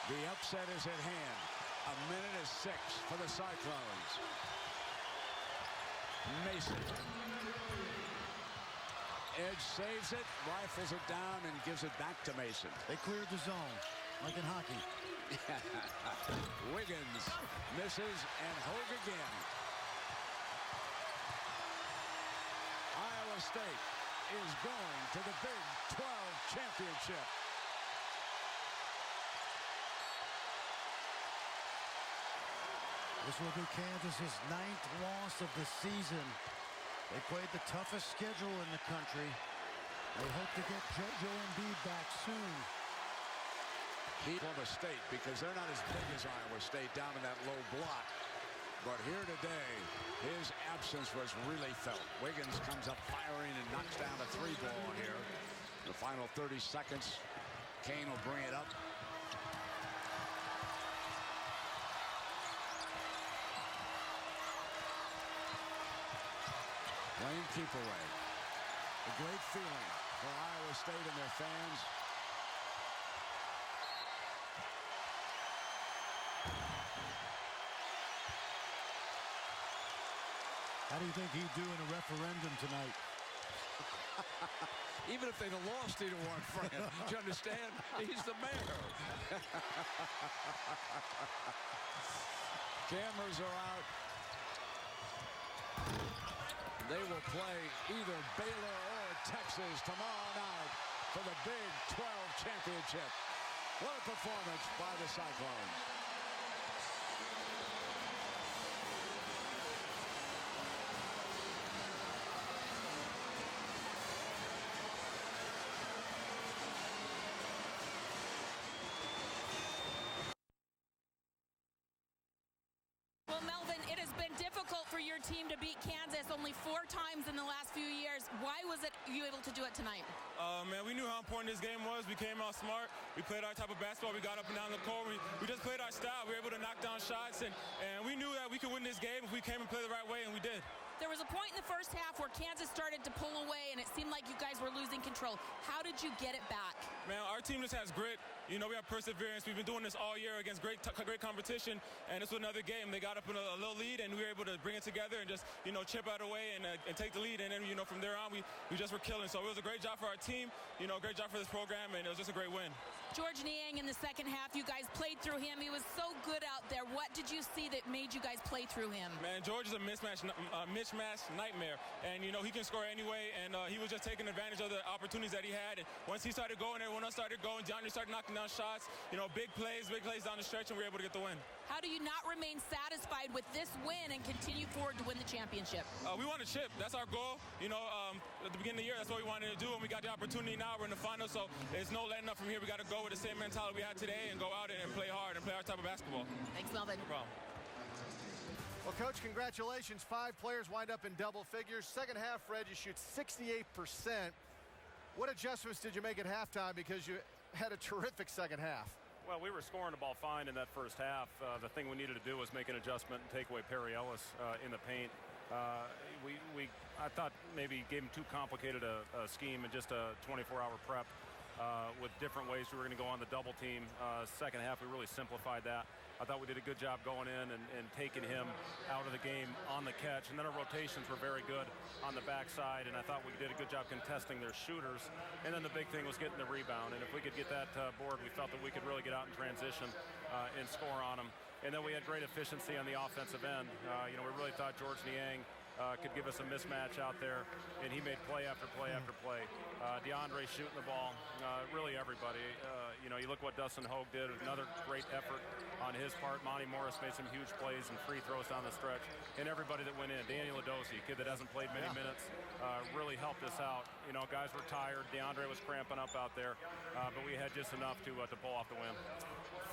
The upset is at hand. 1:06 for the Cyclones. Mason. Edge saves it, rifles it down, and gives it back to Mason. They cleared the zone, like in hockey. Wiggins misses, and Hoag again. Iowa State is going to the Big 12 championship. This will be Kansas's 9th loss of the season. They played the toughest schedule in the country. They hope to get JoJo Embiid back soon. Oklahoma State, because they're not as big as Iowa State down in that low block. But here today, his absence was really felt. Wiggins comes up firing and knocks down a 3-ball here. The final 30 seconds, Kane will bring it up. Playing keep away. A great feeling for Iowa State and their fans. How do you think he'd do in a referendum tonight? Even if they'd have lost either one, Fran, do you understand? He's the mayor. Cameras are out. They will play either Baylor or Texas tomorrow night for the Big 12 championship. What a performance by the Cyclones. Well, Melvin, it has been difficult for your team to beat Kansas only 4 times in the last few years. Why was it you able to do it tonight? Man, we knew how important this game was. We came out smart. We played our type of basketball. We got up and down the court. We just played our style. We were able to knock down shots, and we knew that we could win this game if we came and played the right way, and we did. There was a point in the first half where Kansas started to pull away, and it seemed like you guys were losing control. How did you get it back? Man, our team just has grit. You know, we have perseverance. We've been doing this all year against great competition, and this was another game. They got up in a little lead, and we were able to bring it together and just, you know, chip out away and take the lead. And then, you know, from there on, we just were killing. So it was a great job for our team, you know, great job for this program, and it was just a great win. George Niang in the second half, you guys played through him. He was so good out there. What did you see that made you guys play through him? Man, George is a mismatch nightmare, and you know he can score anyway. And he was just taking advantage of the opportunities that he had. And once he started going, everyone else started going. DeAndre started knocking down shots. You know, big plays down the stretch, and we were able to get the win. How do you not remain satisfied with this win and continue forward to win the championship? We want to chip. That's our goal. You know, at the beginning of the year, that's what we wanted to do, and we got the opportunity now. We're in the finals, so there's no letting up from here. We got to go with the same mentality we had today and go out and play hard and play our type of basketball. Thanks, Melvin. No problem. Well, Coach, congratulations. 5 players wind up in double figures. Second half, Fred, you shoot 68%. What adjustments did you make at halftime, because you had a terrific second half? Well, we were scoring the ball fine in that first half. The thing we needed to do was make an adjustment and take away Perry Ellis in the paint. I thought maybe gave him too complicated a scheme and just a 24-hour prep with different ways we were going to go on the double team. Second half, we really simplified that. I thought we did a good job going in and taking him out of the game on the catch. And then our rotations were very good on the backside, and I thought we did a good job contesting their shooters. And then the big thing was getting the rebound. And if we could get that board, we felt that we could really get out in transition and score on them. And then we had great efficiency on the offensive end. You know, we really thought George Niang could give us a mismatch out there, and he made play after play after play. DeAndre shooting the ball, really everybody. You know, you look what Dustin Hogue did, another great effort on his part. Monty Morris made some huge plays and free throws down the stretch, and everybody that went in. Daniel Adosi, kid that hasn't played many minutes, really helped us out. You know, guys were tired. DeAndre was cramping up out there, but we had just enough to pull off the win.